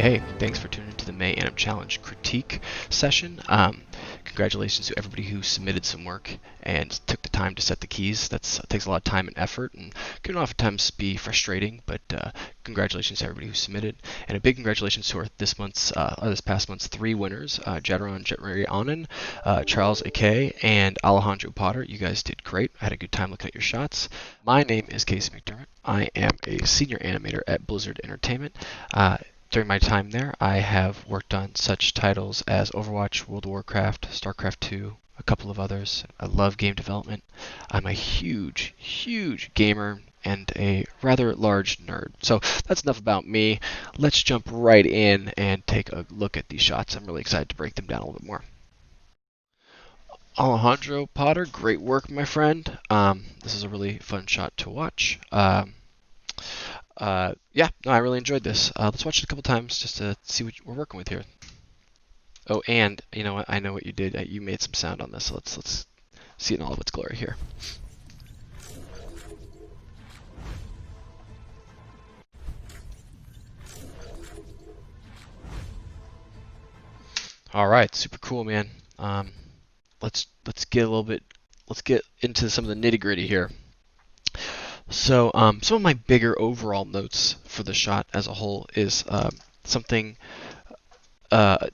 Hey, thanks for tuning into the May Intro Challenge critique session. Congratulations to everybody who submitted some work and took the time to set the keys. That takes a lot of time and effort and can oftentimes be frustrating, but congratulations to everybody who submitted. And a big congratulations to this past month's 3 winners, Jadron Anin, Charles A.K., and Alejandro Potter. You guys did great. I had a good time looking at your shots. My name is Mcdermott. I am a senior animator at Blizzard Entertainment. During my time there, I have worked on such titles as Overwatch, World of Warcraft, StarCraft 2, a couple of others. I love game development. I'm a huge, huge gamer and a rather large nerd. So that's enough about me. Let's jump right in and take a look at these shots. I'm really excited to break them down a little bit more. Alejandro Potter, great work, my friend. This is a really fun shot to watch. I really enjoyed this. Let's watch it a couple times just to see what we're working with here. Oh, and you know what? I know what you did. You made some sound on this. So let's see it in all of its glory here. All right, super cool, man. Let's get into some of the nitty gritty here. So some of my bigger overall notes for the shot as a whole is something to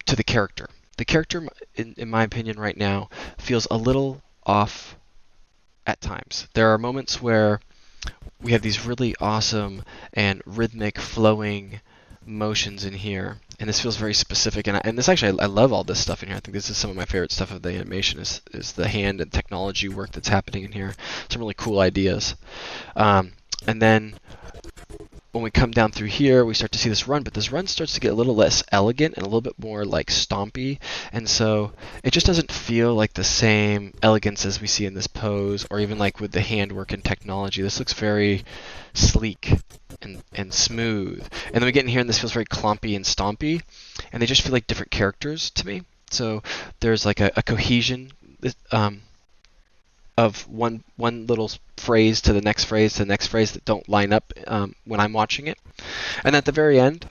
the character. The character, in my opinion right now, feels a little off at times. There are moments where we have these really awesome and rhythmic flowing motions in here, and this feels very specific, and this actually, I love all this stuff in here. I think this is some of my favorite stuff of the animation is the hand and technology work that's happening in here. Some really cool ideas. And then when we come down through here, we start to see this run, but this run starts to get a little less elegant and a little bit more like stompy, and so it just doesn't feel like the same elegance as we see in this pose, or even like with the handwork and technology. This looks very sleek and smooth. And then we get in here and this feels very clumpy and stompy, and they just feel like different characters to me. So there's like a cohesion of one little phrase to the next phrase to the next phrase that don't line up when I'm watching it. And at the very end,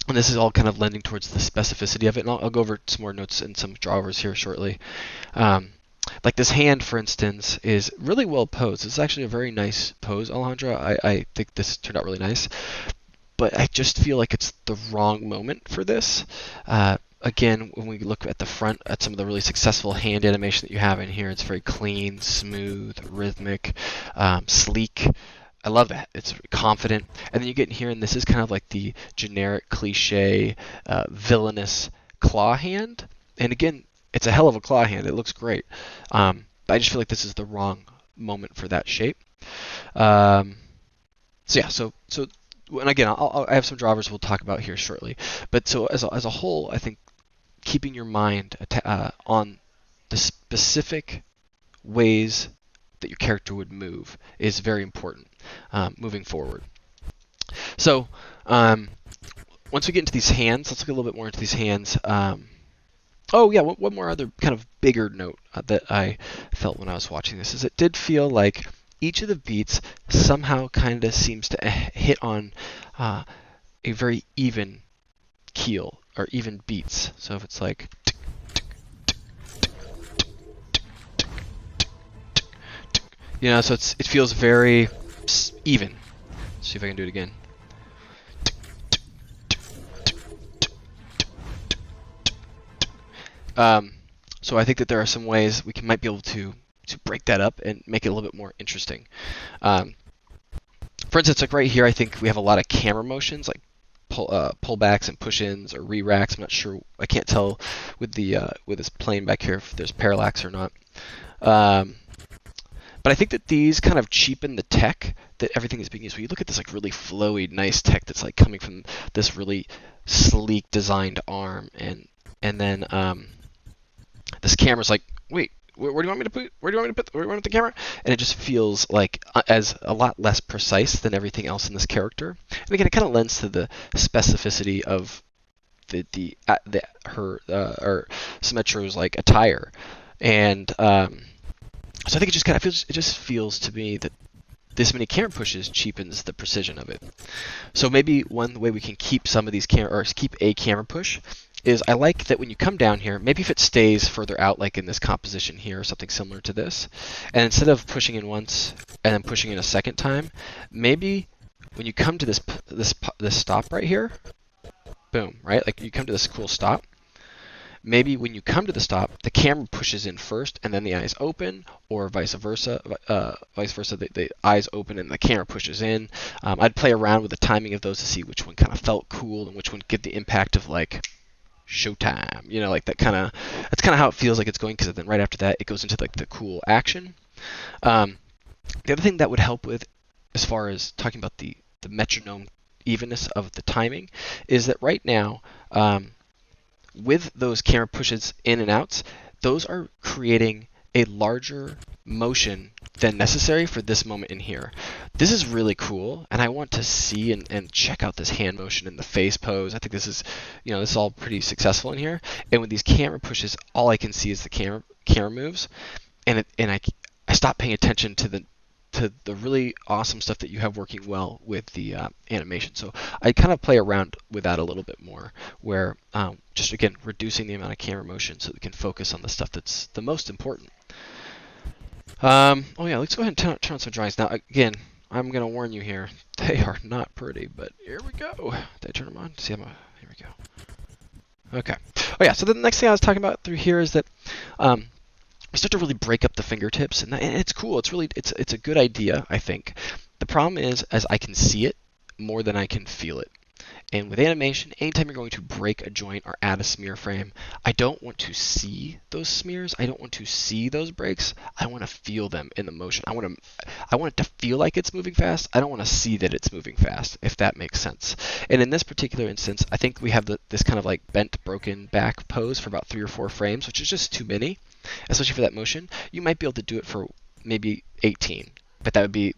and this is all kind of lending towards the specificity of it, and I'll go over some more notes and some drawovers here shortly. Like this hand, for instance, is really well posed. It's actually a very nice pose, Alejandro. I think this turned out really nice, but I just feel like it's the wrong moment for this. Again, when we look at the front at some of the really successful hand animation that you have in here, it's very clean, smooth, rhythmic, sleek. I love that. It's confident. And then you get in here, and this is kind of like the generic cliche villainous claw hand. And again, it's a hell of a claw hand. It looks great. But I just feel like this is the wrong moment for that shape. And again, I have some drawovers we'll talk about here shortly. But so as a whole, I think keeping your mind on the specific ways that your character would move is very important moving forward. So once we get into these hands, let's look a little bit more into these hands. One more other kind of bigger note that I felt when I was watching this is it did feel like each of the beats somehow kind of seems to hit on a very even keel or even beats. So if it's like so it feels very even. Let's see if I can do it again. So I think that there are some ways we might be able to break that up and make it a little bit more interesting. For instance, like right here, I think we have a lot of camera motions, like pullbacks and push-ins or re-racks. I'm not sure. I can't tell with this plane back here if there's parallax or not. But I think that these kind of cheapen the tech that everything is being used. When you look at this like really flowy, nice tech that's like coming from this really sleek designed arm, and then this camera's like, wait, where do you want me to put? Where do you want me to put the camera? And it just feels like as a lot less precise than everything else in this character. And again, it kind of lends to the specificity of her Symmetra's like attire. And so I think it just feels to me that this many camera pushes cheapens the precision of it. So maybe one way we can keep some of these keep a camera push is I like that when you come down here, maybe if it stays further out, like in this composition here, or something similar to this, and instead of pushing in once and then pushing in a second time, maybe when you come to this stop right here, boom, right? Like you come to this cool stop. Maybe when you come to the stop, the camera pushes in first and then the eyes open, or vice versa. The eyes open and the camera pushes in. I'd play around with the timing of those to see which one kind of felt cool and which one give the impact of like showtime. You know, like that's kind of how it feels like it's going, because then right after that it goes into like the cool action. The other thing that would help with, as far as talking about the metronome evenness of the timing, is that right now, with those camera pushes in and outs, those are creating a larger motion than necessary for this moment in here. This is really cool, and I want to see and check out this hand motion and the face pose. I think this is, this is all pretty successful in here. And with these camera pushes, all I can see is the camera moves, and I stop paying attention to the really awesome stuff that you have working well with the animation. So I kind of play around with that a little bit more, where just again reducing the amount of camera motion so we can focus on the stuff that's the most important. Oh yeah, let's go ahead and turn on some drawings. Now again, I'm going to warn you here, they are not pretty, but here we go. Did I turn them on? See, here we go. Okay. Oh yeah, so the next thing I was talking about through here is that we start to really break up the fingertips, and it's cool. It's a good idea, I think. The problem is, as I can see it more than I can feel it. And with animation, anytime you're going to break a joint or add a smear frame, I don't want to see those smears. I don't want to see those breaks. I want to feel them in the motion. I want it to feel like it's moving fast. I don't want to see that it's moving fast, if that makes sense. And in this particular instance, I think we have this kind of like bent, broken back pose for about 3 or 4 frames, which is just too many, especially for that motion. You might be able to do it for maybe 18, but that'd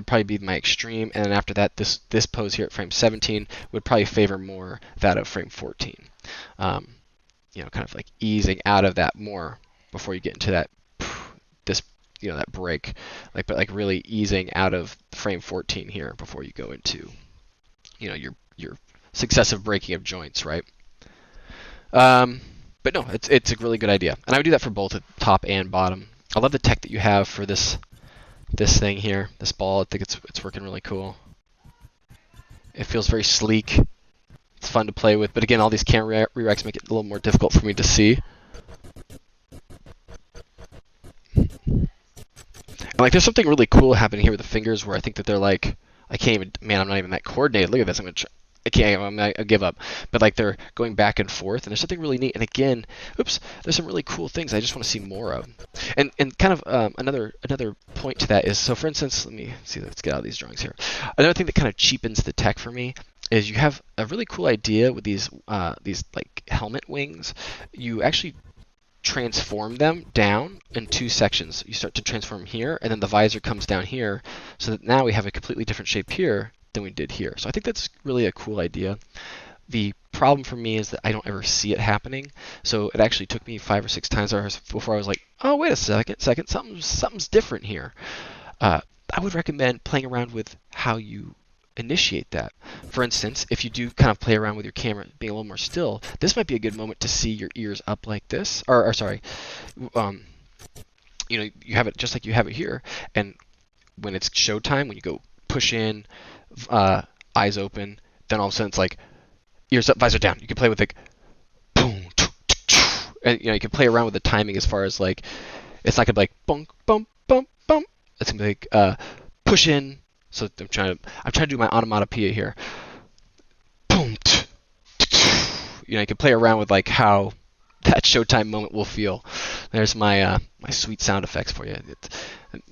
probably be my extreme, and then after that, this pose here at frame 17 would probably favor more that of frame 14. Kind of like easing out of that more before you get into that that break, but really easing out of frame 14 here before you go into your successive breaking of joints, right? But no, it's a really good idea, and I would do that for both the top and bottom. I love the tech that you have for this thing here, this ball. I think it's working really cool. It feels very sleek. It's fun to play with, but again, all these camera redirects make it a little more difficult for me to see. And there's something really cool happening here with the fingers, where I think that they're like, I can't even, man, I'm not even that coordinated. Look at this. I give up. But they're going back and forth, and there's something really neat. And again, there's some really cool things I just want to see more of. And kind of another point to that is, so for instance, let's get out of these drawings here. Another thing that kind of cheapens the tech for me is you have a really cool idea with these like helmet wings. You actually transform them down in 2 sections. You start to transform here, and then the visor comes down here, so that now we have a completely different shape here than we did here. So I think that's really a cool idea. The problem for me is that I don't ever see it happening. So it actually took me 5 or 6 times before I was like, oh, wait a second, something's different here. I would recommend playing around with how you initiate that. For instance, if you do kind of play around with your camera being a little more still, this might be a good moment to see your ears up like this, or sorry, you have it just like you have it here, and when it's showtime, when you go push in, eyes open, then all of a sudden it's like ears up, visor down. You can play with boom, and you can play around with the timing as far as it's not gonna be bunk, bump, bump, bump. It's gonna be push in. So I'm trying to do my onomatopoeia here. Boom, you can play around with how that showtime moment will feel. There's my sweet sound effects for you.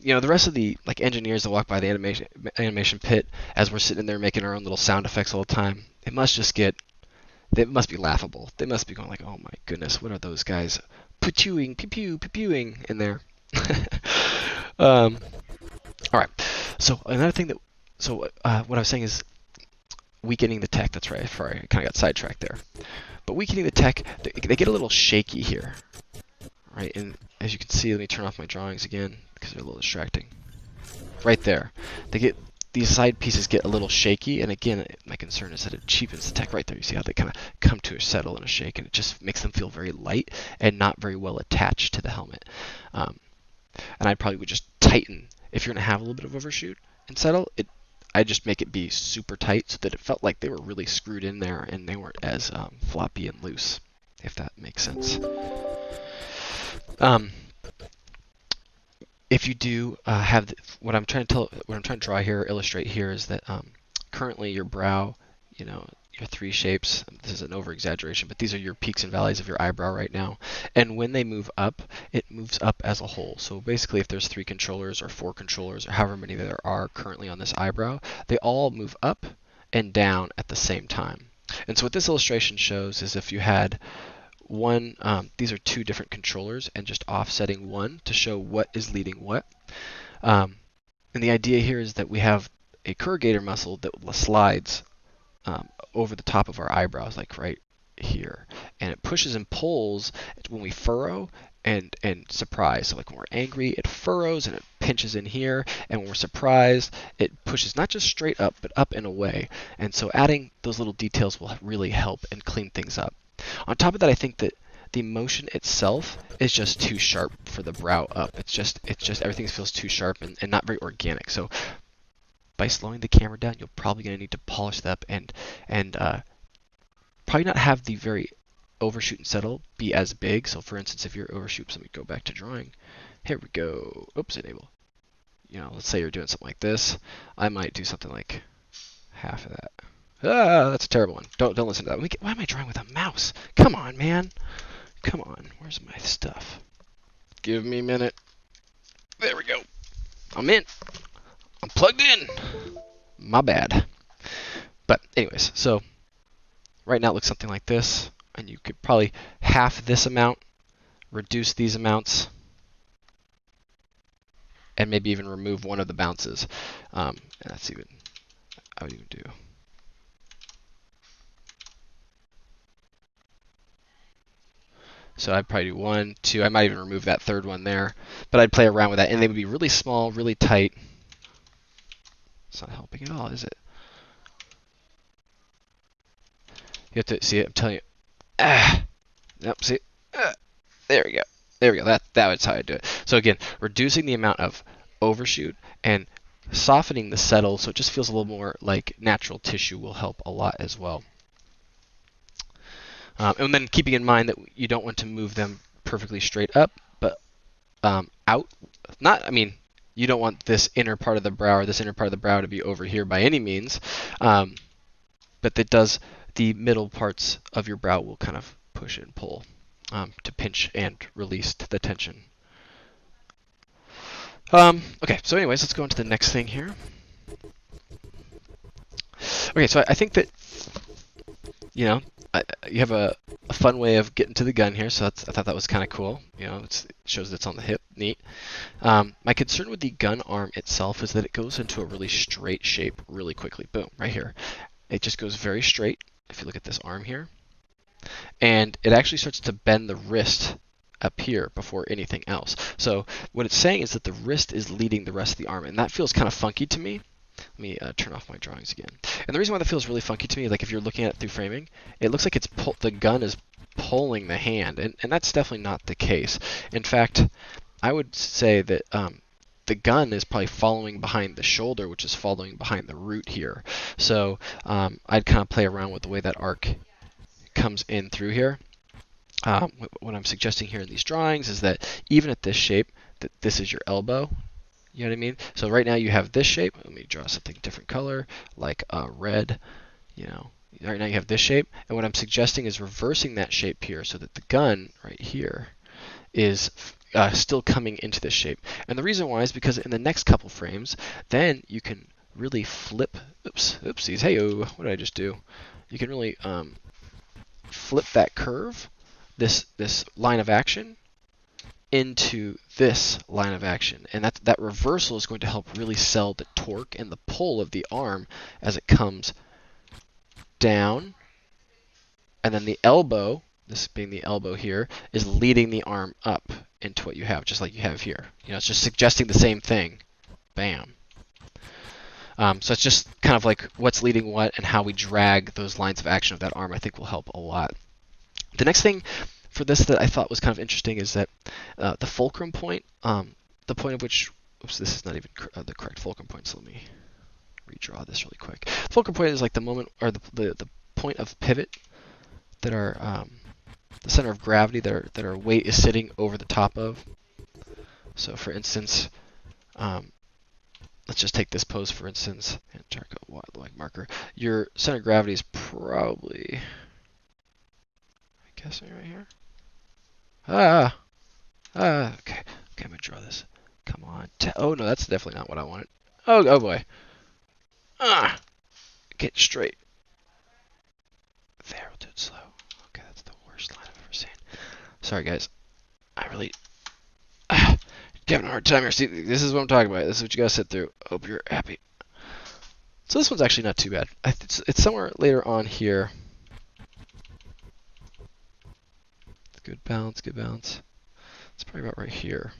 The rest of the engineers that walk by the animation pit as we're sitting there making our own little sound effects all the time, they must be laughable. They must be going oh my goodness, what are those guys pew-pewing, pew-pewing in there? All right. So another thing what I was saying is weakening the tech. That's right. Sorry, I kind of got sidetracked there. But weakening the tech, they get a little shaky here, right? And as you can see, let me turn off my drawings again because they're a little distracting. right there. These side pieces get a little shaky, and again, my concern is that it cheapens the tech right there. You see how they kind of come to a settle and a shake, and it just makes them feel very light and not very well attached to the helmet. And I probably would just tighten, if you're going to have a little bit of overshoot and settle, I just make it be super tight so that it felt like they were really screwed in there and they weren't as floppy and loose, if that makes sense. If you do have what I'm trying to draw here, illustrate here, is that currently your brow, your three shapes. This is an over-exaggeration, but these are your peaks and valleys of your eyebrow right now. And when they move up, it moves up as a whole. So basically, if there's 3 controllers or 4 controllers or however many there are currently on this eyebrow, they all move up and down at the same time. And so what this illustration shows is if you had one, these are 2 different controllers and just offsetting one to show what is leading what. And the idea here is that we have a corrugator muscle that slides over the top of our eyebrows, like right here, and it pushes and pulls when we furrow and surprise. So like when we're angry, it furrows and it pinches in here, and when we're surprised, it pushes not just straight up, but up and away. And so adding those little details will really help and clean things up. On top of that, I think that the motion itself is just too sharp for the brow up. It's just everything feels too sharp and not very organic. So by slowing the camera down, you're probably going to need to polish that up and probably not have the very overshoot and settle be as big. So for instance, if your overshoot, let me go back to drawing. Here we go. Oops, enable. Let's say you're doing something like this. I might do something like half of that. Ah, that's a terrible one. Don't listen to that. Why am I drawing with a mouse? Come on, man. Come on. Where's my stuff? Give me a minute. There we go. I'm in. I'm plugged in. My bad. But anyways, so right now it looks something like this, and you could probably half this amount, reduce these amounts, and maybe even remove one of the bounces. And that's even, I would even do. So I'd probably do 1, 2. I might even remove that third one there, but I'd play around with that, and they would be really small, really tight. It's not helping at all, is it? You have to see it. I'm telling you. Nope. See. There we go. There we go. That's how I do it. So again, reducing the amount of overshoot and softening the settle so it just feels a little more like natural tissue will help a lot as well. And then keeping in mind that you don't want to move them perfectly straight up, but out. You don't want this inner part of the brow or this inner part of the brow to be over here by any means, but the middle parts of your brow will kind of push and pull to pinch and release the tension. Okay, so anyways, let's go on to the next thing here. Okay, so I think that, you have a fun way of getting to the gun here, so I thought that was kind of cool. It shows that it's on the hip, neat. My concern with the gun arm itself is that it goes into a really straight shape really quickly. Boom, right here. It just goes very straight, if you look at this arm here. And it actually starts to bend the wrist up here before anything else. So what it's saying is that the wrist is leading the rest of the arm, and that feels kind of funky to me. Let me turn off my drawings again. And the reason why that feels really funky to me, like if you're looking at it through framing, it looks like the gun is pulling the hand, and that's definitely not the case. In fact, I would say that the gun is probably following behind the shoulder, which is following behind the root here. So I'd kind of play around with the way that arc comes in through here. What I'm suggesting here in these drawings is that even at this shape, that this is your elbow. You know what I mean? So right now you have this shape. Let me draw something different color, like red. Right now you have this shape, and what I'm suggesting is reversing that shape here so that the gun right here is still coming into this shape. And the reason why is because in the next couple frames, then you can really flip. Oopsies. Hey-oh, what did I just do? You can really flip that curve, this line of action, into this line of action, and that reversal is going to help really sell the torque and the pull of the arm as it comes down, and then the elbow, this being the elbow here, is leading the arm up into what you have, just like you have here. It's just suggesting the same thing, bam. So it's just kind of like what's leading what and how we drag those lines of action of that arm, I think will help a lot. The next thing for this that I thought was kind of interesting is that the fulcrum point, the point of which, oops, this is not even the correct fulcrum point, so let me redraw this really quick. The fulcrum point is like the moment, or the point of pivot that our the center of gravity that our weight is sitting over the top of. So for instance, let's just take this pose for instance, and check out like marker. Your center of gravity is probably, I'm guessing right here. Okay. Okay, I'm gonna draw this. Come on. Oh no, that's definitely not what I wanted. Oh boy. Get straight. There, we'll do it slow. Okay, that's the worst line I've ever seen. Sorry guys. I really having a hard time here. See, this is what I'm talking about. This is what you gotta sit through. Hope you're happy. So this one's actually not too bad. It's somewhere later on here. Good balance, good balance. It's probably about right here.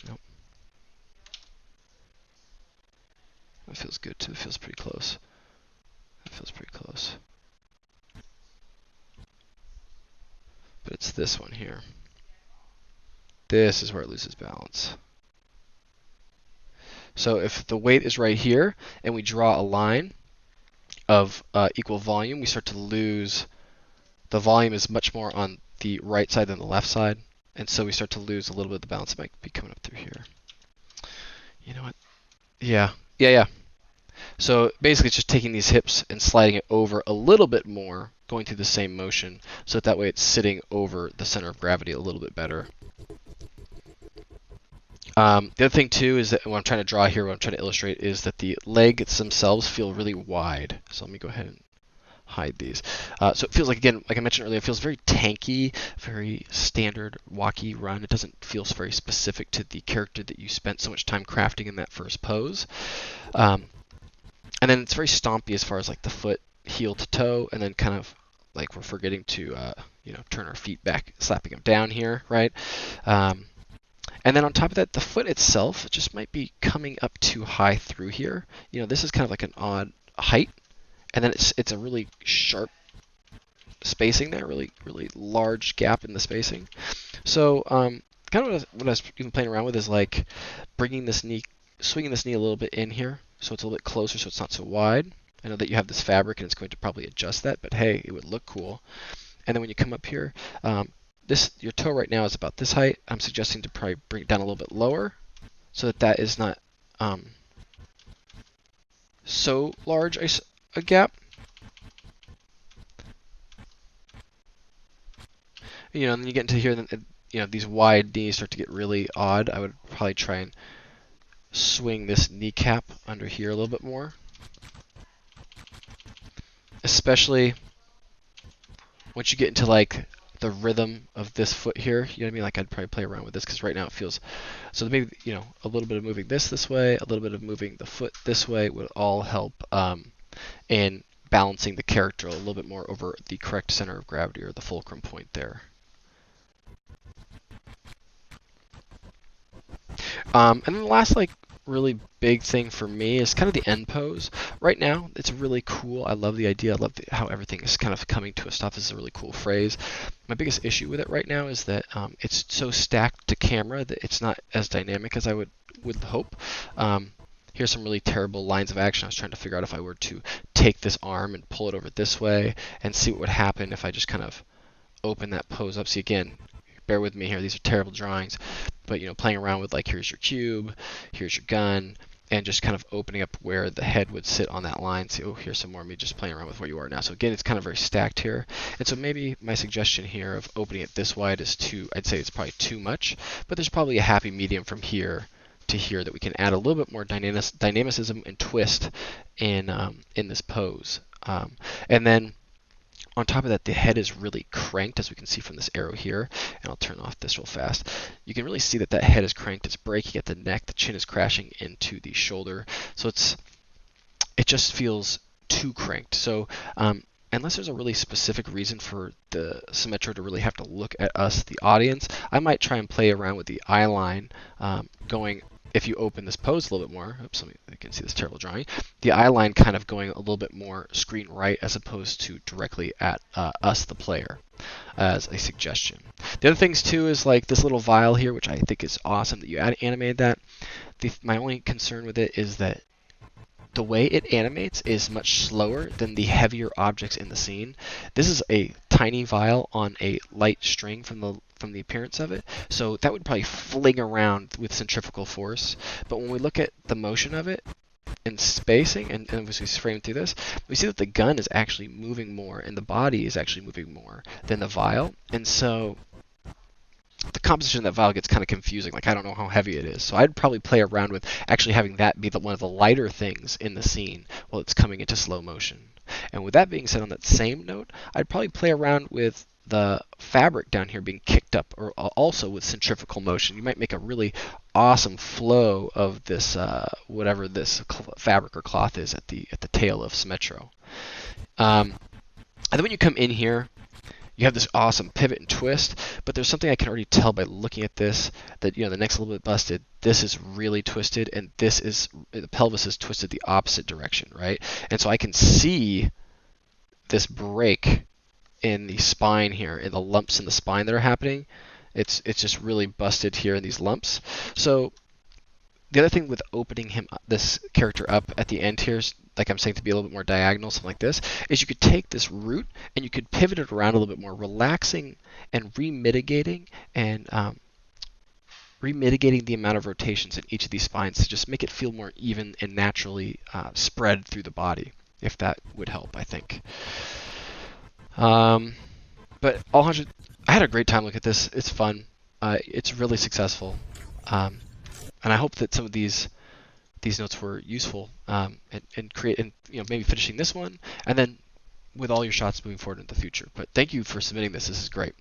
Nope. That feels good too. It feels pretty close. That feels pretty close. But it's this one here. This is where it loses balance. So if the weight is right here and we draw a line of equal volume, we start to lose. The volume is much more on the right side than the left side, and so we start to lose a little bit of the balance. It might be coming up through here. You know what? Yeah. So basically it's just taking these hips and sliding it over a little bit more, going through the same motion, so that way it's sitting over the center of gravity a little bit better. The other thing too is that what I'm trying to draw here, what I'm trying to illustrate, is that the legs themselves feel really wide. So let me go ahead and hide these. So it feels like, again, like I mentioned earlier, it feels very tanky, very standard walkie run. It doesn't feel very specific to the character that you spent so much time crafting in that first pose. And then it's very stompy as far as like the foot, heel to toe, and then kind of like we're forgetting to turn our feet back, slapping them down here, right? And then on top of that, the foot itself just might be coming up too high through here. This is kind of like an odd height, and then it's a really sharp spacing there, really large gap in the spacing. So kind of what I was even playing around with is like bringing this knee, swinging this knee a little bit in here, so it's a little bit closer, so it's not so wide. I know that you have this fabric and it's going to probably adjust that, but hey, it would look cool. And then when you come up here, your toe right now is about this height. I'm suggesting to probably bring it down a little bit lower so that is not so large a gap. And then you get into here, then these wide knees start to get really odd. I would probably try and swing this kneecap under here a little bit more, especially once you get into like the rhythm of this foot here. You know what I mean? Like I'd probably play around with this because right now it feels, so maybe a little bit of moving this way, a little bit of moving the foot this way would all help in balancing the character a little bit more over the correct center of gravity, or the fulcrum point there. And then the last really big thing for me is kind of the end pose. Right now, it's really cool. I love the idea. I love how everything is kind of coming to a stop. This is a really cool phrase. My biggest issue with it right now is that it's so stacked to camera that it's not as dynamic as I would hope. Here's some really terrible lines of action. I was trying to figure out if I were to take this arm and pull it over this way and see what would happen if I just kind of open that pose up. See, again, bear with me here. These are terrible drawings. But playing around with here's your cube, here's your gun, and just kind of opening up where the head would sit on that line. See, oh, here's some more of me just playing around with where you are now. So again, it's kind of very stacked here. And so maybe my suggestion here of opening it this wide is I'd say it's probably too much, but there's probably a happy medium from here to here that we can add a little bit more dynamicism and twist in this pose. And then on top of that, the head is really cranked, as we can see from this arrow here. And I'll turn off this real fast. You can really see that head is cranked. It's breaking at the neck. The chin is crashing into the shoulder. So it just feels too cranked. So unless there's a really specific reason for the Symmetro to really have to look at us, the audience, I might try and play around with the eye line going, if you open this pose a little bit more, oops, you can see this terrible drawing, the eye line kind of going a little bit more screen right as opposed to directly at us, the player, as a suggestion. The other things too is like this little vial here, which I think is awesome that you animated that. My only concern with it is that the way it animates is much slower than the heavier objects in the scene. This is a tiny vial on a light string from the appearance of it, so that would probably fling around with centrifugal force. But when we look at the motion of it and spacing, and as we frame through this, we see that the gun is actually moving more, and the body is actually moving more than the vial, and so the composition of that vial gets kind of confusing. Like, I don't know how heavy it is. So I'd probably play around with actually having that be one of the lighter things in the scene while it's coming into slow motion. And with that being said, on that same note, I'd probably play around with the fabric down here being kicked up, or also with centrifugal motion. You might make a really awesome flow of this, whatever this fabric or cloth is at the tail of Symmetro. And then when you come in here, you have this awesome pivot and twist, but there's something I can already tell by looking at this, that the neck's a little bit busted, this is really twisted, and the pelvis is twisted the opposite direction, right? And so I can see this break in the spine here, in the lumps in the spine that are happening. It's just really busted here in these lumps. So the other thing with opening this character up at the end here, like I'm saying, to be a little bit more diagonal, something like this, is you could take this root and you could pivot it around a little bit more, relaxing and remitigating the amount of rotations in each of these spines to just make it feel more even and naturally spread through the body, if that would help, I think. But Alejandro, I had a great time looking at this. It's fun. It's really successful. And I hope that some of these notes were useful, and maybe finishing this one, and then with all your shots moving forward into the future. But thank you for submitting this. This is great.